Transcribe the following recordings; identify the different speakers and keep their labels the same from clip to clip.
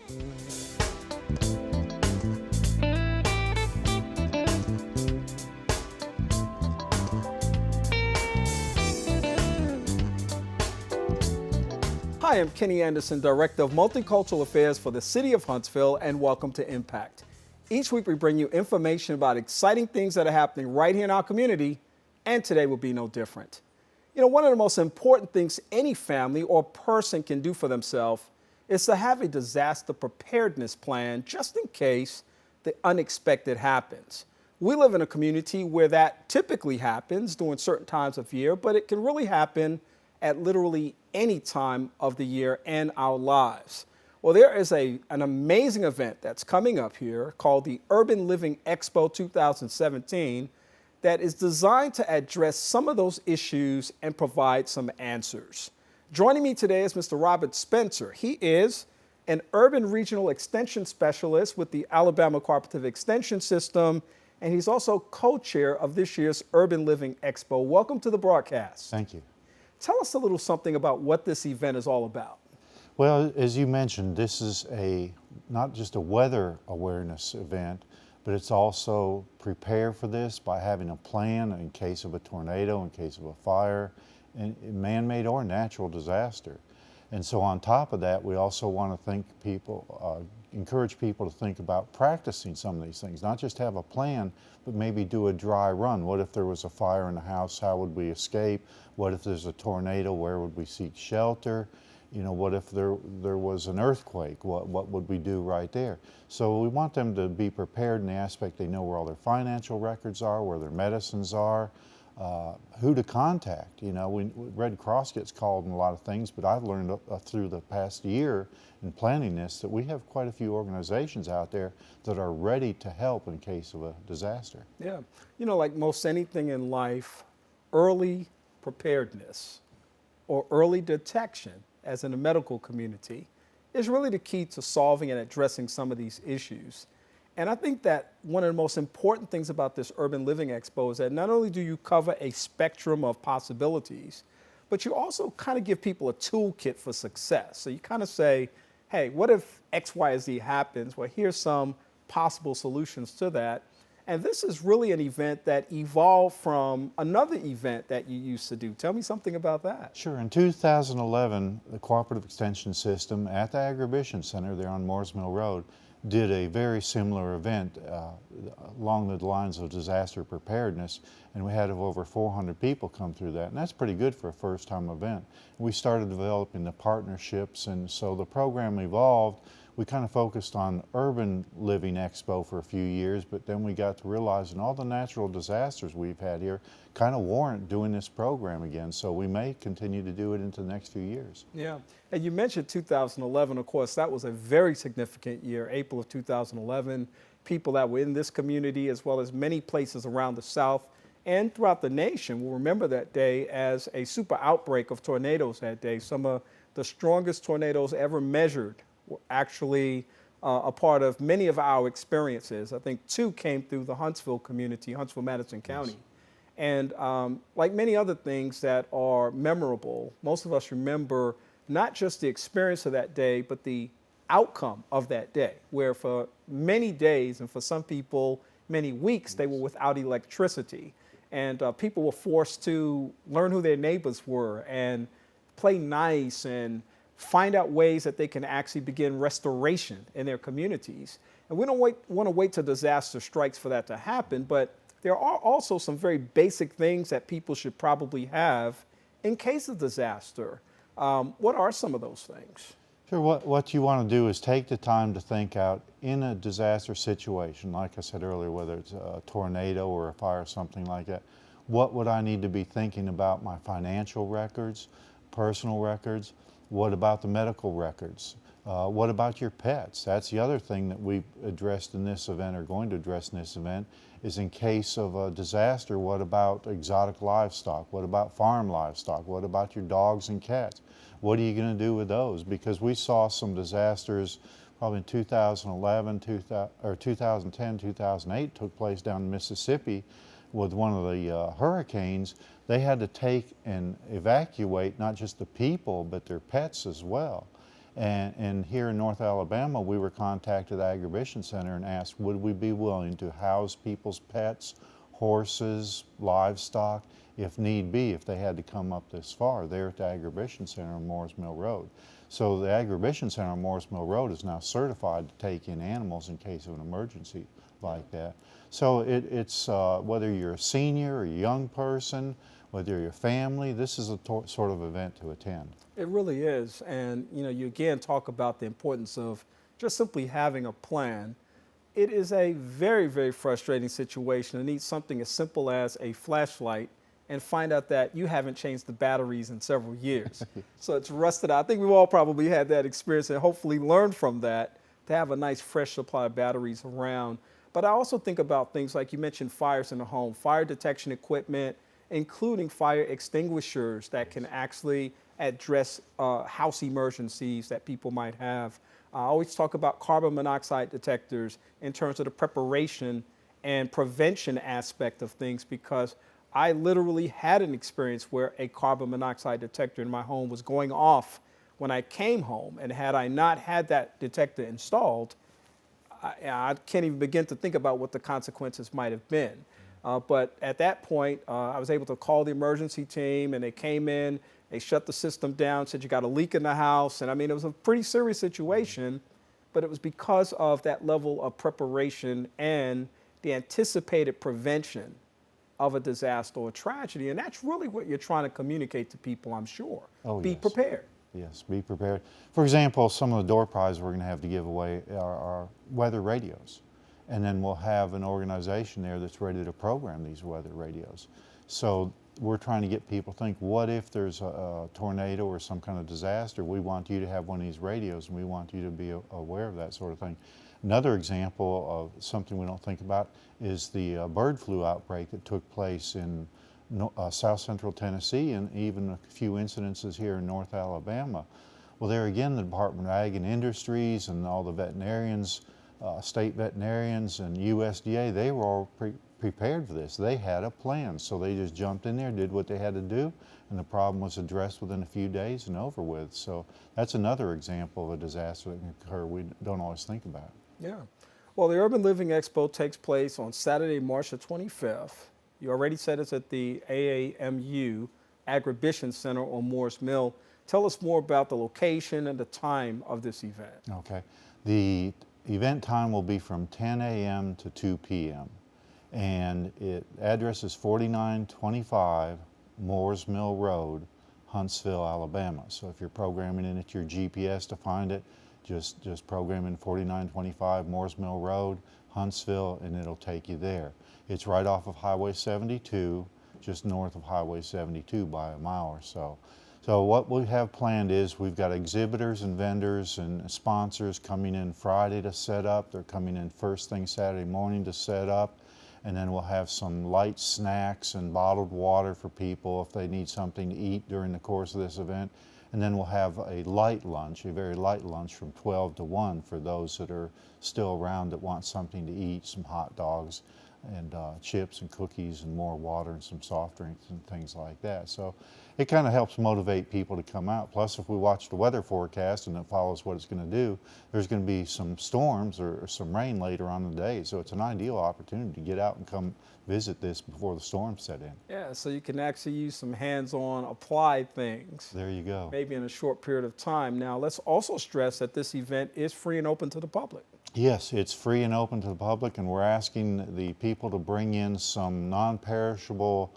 Speaker 1: Hi, I'm Kenny Anderson, Director of Multicultural Affairs for the City of Huntsville, and welcome to Impact. Each week we bring you information about exciting things that are happening right here in our community, and today will be no different. You know, one of the most important things any family or person can do for themselves is to have a disaster preparedness plan just in case the unexpected happens. We live in a community where that typically happens during certain times of year, but it can really happen at literally any time of the year in our lives. Well, there is an amazing event that's coming up here called the Urban Living Expo 2017 that is designed to address some of those issues and provide some answers. Joining me today is Mr. Robert Spencer. He is an Urban Regional Extension Specialist with the Alabama Cooperative Extension System, and he's also co-chair of this year's Urban Living Expo. Welcome to the broadcast.
Speaker 2: Thank you.
Speaker 1: Tell us a little something about what this event is all about.
Speaker 2: Well, as you mentioned, this is not just a weather awareness event, but it's also prepare for this by having a plan in case of a tornado, in case of a fire, and man-made or natural disaster. And so on top of that, we also want to encourage people to think about practicing some of these things, not just have a plan, but maybe do a dry run. What if there was a fire in the house? How would we escape? What if there's a tornado? Where would we seek shelter? You know, what if there was an earthquake? What would we do right there? So we want them to be prepared in the aspect they know where all their financial records are, where their medicines are, who to contact. You know, Red Cross gets called in a lot of things, but I've learned through the past year in planning this that we have quite a few organizations out there that are ready to help in case of a disaster.
Speaker 1: Yeah, you know, like most anything in life, early preparedness or early detection, as in the medical community, is really the key to solving and addressing some of these issues. And I think that one of the most important things about this Urban Living Expo is that not only do you cover a spectrum of possibilities, but you also kind of give people a toolkit for success. So you kind of say, hey, what if X, Y, Z happens? Well, here's some possible solutions to that. And this is really an event that evolved from another event that you used to do. Tell me something about that.
Speaker 2: Sure. In 2011, the Cooperative Extension System at the Agribition Center there on Moores Mill Road did a very similar event along the lines of disaster preparedness, and we had over 400 people come through that, and that's pretty good for a first-time event. We started developing the partnerships, and so the program evolved. We kind of focused on Urban Living Expo for a few years, but then we got to realizing all the natural disasters we've had here kind of warrant doing this program again, so we may continue to do it into the next few years.
Speaker 1: Yeah, and you mentioned 2011. Of course, that was a very significant year, April of 2011. People that were in this community, as well as many places around the South and throughout the nation, will remember that day as a super outbreak of tornadoes that day. Some of the strongest tornadoes ever measured were actually a part of many of our experiences. I think 2 came through the Huntsville community, Huntsville-Madison County. Yes. And like many other things that are memorable, most of us remember not just the experience of that day, but the outcome of that day, where for many days and for some people, many weeks, they were without electricity. And people were forced to learn who their neighbors were and play nice and find out ways that they can actually begin restoration in their communities. And we don't want to wait till disaster strikes for that to happen, but there are also some very basic things that people should probably have in case of disaster. What are some of those things?
Speaker 2: Sure. What you want to do is take the time to think out in a disaster situation, like I said earlier, whether it's a tornado or a fire, something like that. What would I need to be thinking about? My financial records, personal records? What about the medical records? What about your pets? That's the other thing that we addressed in this event, or going to address in this event, is in case of a disaster, what about exotic livestock? What about farm livestock? What about your dogs and cats? What are you going to do with those? Because we saw some disasters probably in 2011, 2010, 2008 took place down in Mississippi with one of the hurricanes. They had to take and evacuate not just the people, but their pets as well. And here in North Alabama, we were contacted the Agribition Center and asked, would we be willing to house people's pets, horses, livestock, if need be, if they had to come up this far, there at the Agribition Center on Morris Mill Road. So the Agribition Center on Morris Mill Road is now certified to take in animals in case of an emergency like that. So it's whether you're a senior or a young person, whether you're a family, this is a sort of event to attend.
Speaker 1: It really is. And, you know, you again talk about the importance of just simply having a plan. It is a very, very frustrating situation to need something as simple as a flashlight and find out that you haven't changed the batteries in several years. So it's rusted out. I think we've all probably had that experience and hopefully learned from that to have a nice fresh supply of batteries around. But I also think about things like you mentioned fires in the home, fire detection equipment, including fire extinguishers that can actually address house emergencies that people might have. I always talk about carbon monoxide detectors in terms of the preparation and prevention aspect of things, because I literally had an experience where a carbon monoxide detector in my home was going off when I came home. And had I not had that detector installed, I can't even begin to think about what the consequences might have been. But at that point, I was able to call the emergency team, and they came in, they shut the system down, said you got a leak in the house. And I mean, it was a pretty serious situation, but it was because of that level of preparation and the anticipated prevention of a disaster or tragedy. And that's really what you're trying to communicate to people, I'm sure.
Speaker 2: Oh,
Speaker 1: Be
Speaker 2: yes.
Speaker 1: prepared.
Speaker 2: Yes, be prepared. For example, some of the door prizes we're going to have to give away are weather radios. And then we'll have an organization there that's ready to program these weather radios. So we're trying to get people to think, what if there's a tornado or some kind of disaster? We want you to have one of these radios, and we want you to be aware of that sort of thing. Another example of something we don't think about is the bird flu outbreak that took place in South Central Tennessee, and even a few incidences here in North Alabama. Well, there again, the Department of Ag and Industries and all the veterinarians, state veterinarians and USDA, they were all prepared for this. They had a plan, so they just jumped in there, did what they had to do, and the problem was addressed within a few days and over with. So that's another example of a disaster that can occur we don't always think about.
Speaker 1: Yeah. Well, the Urban Living Expo takes place on Saturday, March the 25th. You already said it's at the AAMU Agribition Center on Morris Mill. Tell us more about the location and the time of this event.
Speaker 2: Okay. The event time will be from 10 a.m. to 2 p.m. And address is 4925 Morris Mill Road, Huntsville, Alabama. So if you're programming in at your GPS to find it, just program in 4925 Morris Mill Road, Huntsville, and it'll take you there. It's right off of Highway 72, just north of Highway 72 by a mile or so. So what we have planned is we've got exhibitors and vendors and sponsors coming in Friday to set up. They're coming in first thing Saturday morning to set up. And then we'll have some light snacks and bottled water for people if they need something to eat during the course of this event. And then we'll have a light lunch, a very light lunch from 12 to 1 for those that are still around that want something to eat, some hot dogs and chips and cookies and more water and some soft drinks and things like that. So it kind of helps motivate people to come out. Plus, if we watch the weather forecast and it follows what it's going to do, there's going to be some storms or some rain later on in the day. So it's an ideal opportunity to get out and come visit this before the storms set in.
Speaker 1: Yeah, so you can actually use some hands-on applied things.
Speaker 2: There you go.
Speaker 1: Maybe in a short period of time. Now, let's also stress that this event is free and open to the public.
Speaker 2: Yes, it's free and open to the public, and we're asking the people to bring in some non-perishable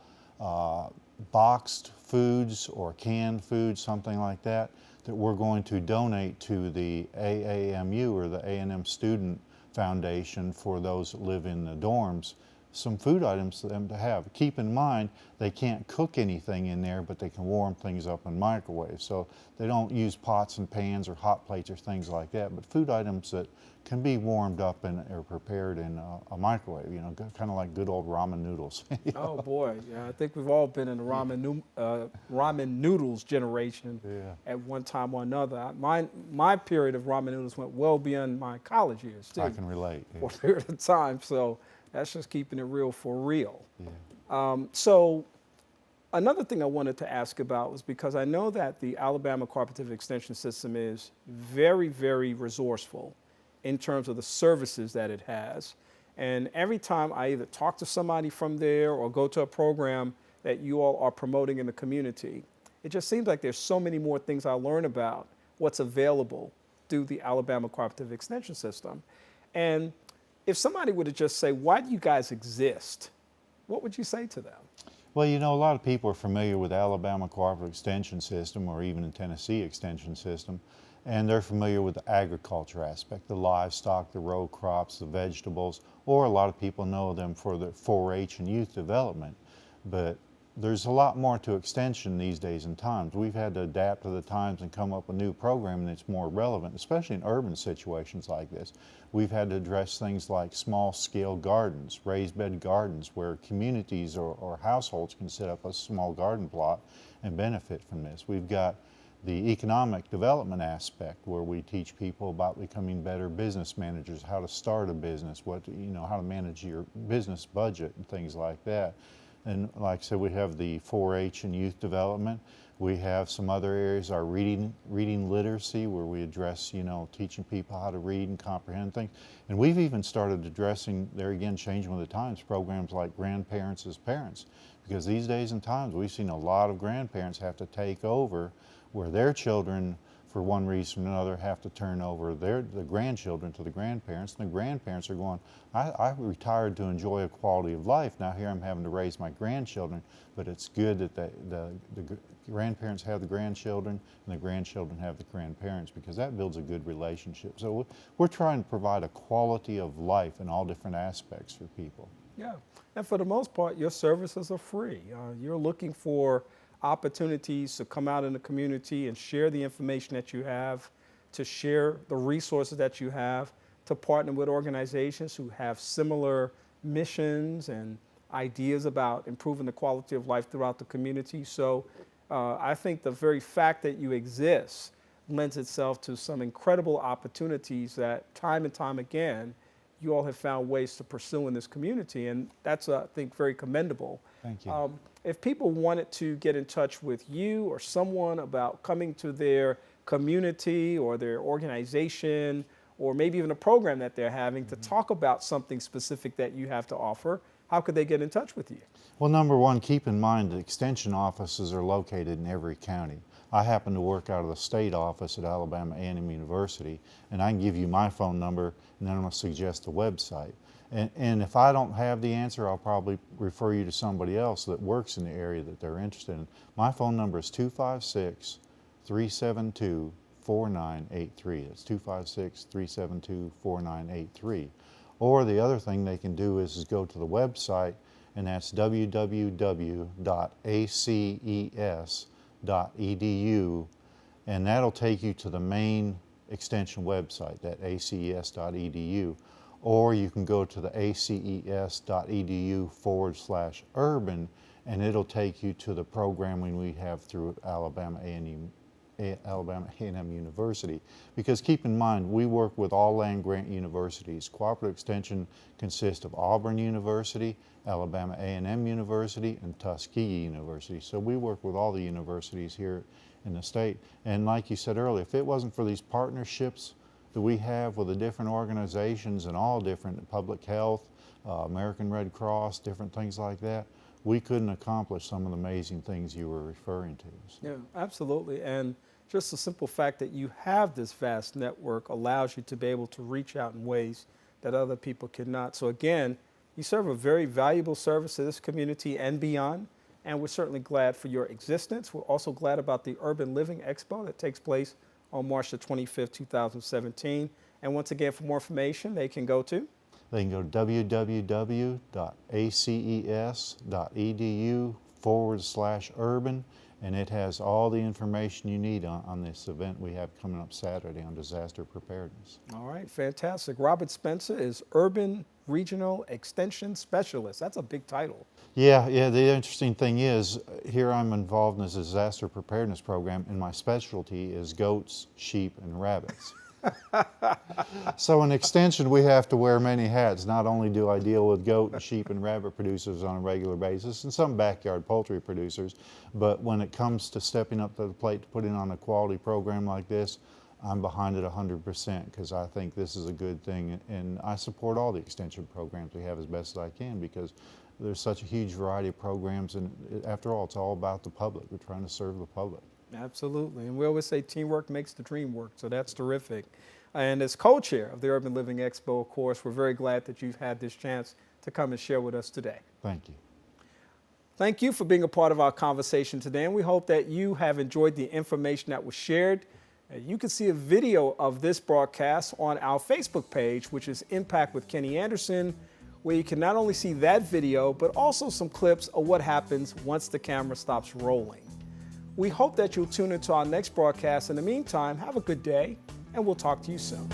Speaker 2: boxed foods or canned foods, something like that, that we're going to donate to the AAMU or the A&M Student Foundation for those that live in the dorms. Some food items for them to have. Keep in mind, they can't cook anything in there, but they can warm things up in microwaves. So they don't use pots and pans or hot plates or things like that, but food items that can be warmed up and or prepared in a microwave, you know, kind of like good old ramen noodles.
Speaker 1: Oh boy, yeah, I think we've all been in the ramen noodles generation at one time or another. My period of ramen noodles went well beyond my college years too.
Speaker 2: I can relate.
Speaker 1: For a period of time, so that's just keeping it real for real.
Speaker 2: Yeah.
Speaker 1: So Another thing I wanted to ask about was because I know that the Alabama Cooperative Extension System is very, very resourceful in terms of the services that it has. And every time I either talk to somebody from there or go to a program that you all are promoting in the community, it just seems like there's so many more things I learn about what's available through the Alabama Cooperative Extension System. And if somebody were to just say, why do you guys exist? What would you say to them?
Speaker 2: Well, you know, a lot of people are familiar with Alabama Cooperative Extension System or even the Tennessee Extension System, and they're familiar with the agriculture aspect, the livestock, the row crops, the vegetables, or a lot of people know them for the 4-H and youth development. But there's a lot more to extension these days and times. We've had to adapt to the times and come up with new programming that's more relevant, especially in urban situations like this. We've had to address things like small-scale gardens, raised bed gardens, where communities or households can set up a small garden plot and benefit from this. We've got the economic development aspect, where we teach people about becoming better business managers, how to start a business, how to manage your business budget and things like that. And like I said, we have the 4-H and youth development. We have some other areas, our reading literacy, where we address, teaching people how to read and comprehend things. And we've even started addressing, there again, changing with the times, programs like grandparents as parents. Because these days and times, we've seen a lot of grandparents have to take over where their children, for one reason or another, have to turn over the grandchildren to the grandparents, and the grandparents are going, I retired to enjoy a quality of life. Now here I'm having to raise my grandchildren, but it's good that the grandparents have the grandchildren and the grandchildren have the grandparents, because that builds a good relationship. So we're trying to provide a quality of life in all different aspects for people.
Speaker 1: Yeah, and for the most part, your services are free. You're looking for opportunities to come out in the community and share the information that you have, to share the resources that you have, to partner with organizations who have similar missions and ideas about improving the quality of life throughout the community. So I think the very fact that you exist lends itself to some incredible opportunities that time and time again you all have found ways to pursue in this community, and that's, I think, very commendable.
Speaker 2: Thank you.
Speaker 1: If people wanted to get in touch with you or someone about coming to their community or their organization, or maybe even a program that they're having to talk about something specific that you have to offer, how could they get in touch with you?
Speaker 2: Well, number one, keep in mind that extension offices are located in every county. I happen to work out of the state office at Alabama A&M University, and I can give you my phone number, and then I'm going to suggest a website. And if I don't have the answer, I'll probably refer you to somebody else that works in the area that they're interested in. My phone number is 256-372-4983. That's 256-372-4983. Or the other thing they can do is go to the website, and that's www.aces.edu, and that'll take you to the main extension website, that aces.edu. Or you can go to the aces.edu/urban, and it'll take you to the programming we have through Alabama A&M University. Because keep in mind, we work with all land-grant universities. Cooperative Extension consists of Auburn University, Alabama A&M University, and Tuskegee University. So we work with all the universities here in the state. And like you said earlier, if it wasn't for these partnerships that we have with the different organizations and all different public health, American Red Cross, different things like that, we couldn't accomplish some of the amazing things you were referring to. So.
Speaker 1: Yeah, absolutely. And just the simple fact that you have this vast network allows you to be able to reach out in ways that other people cannot. So again, you serve a very valuable service to this community and beyond, and we're certainly glad for your existence. We're also glad about the Urban Living Expo that takes place on March the 25th, 2017. And once again, for more information, they can go to?
Speaker 2: They can go to www.aces.edu/urban, and it has all the information you need on this event we have coming up Saturday on disaster preparedness.
Speaker 1: All right, fantastic. Robert Spencer is Urban Regional Extension Specialist. That's a big title.
Speaker 2: Yeah, the interesting thing is, here I'm involved in this disaster preparedness program, and my specialty is goats, sheep, and rabbits. So in extension, we have to wear many hats. Not only do I deal with goat and sheep and rabbit producers on a regular basis and some backyard poultry producers, but when it comes to stepping up to the plate to putting on a quality program like this, I'm behind it 100% because I think this is a good thing, and I support all the extension programs we have as best as I can because there's such a huge variety of programs, and after all, it's all about the public. We're trying to serve the public.
Speaker 1: Absolutely. And we always say teamwork makes the dream work, so that's terrific. And as co-chair of the Urban Living Expo, of course, we're very glad that you've had this chance to come and share with us today.
Speaker 2: Thank you.
Speaker 1: Thank you for being a part of our conversation today, and we hope that you have enjoyed the information that was shared. You can see a video of this broadcast on our Facebook page, which is Impact with Kenny Anderson, where you can not only see that video, but also some clips of what happens once the camera stops rolling. We hope that you'll tune into our next broadcast. In the meantime, have a good day, and we'll talk to you soon.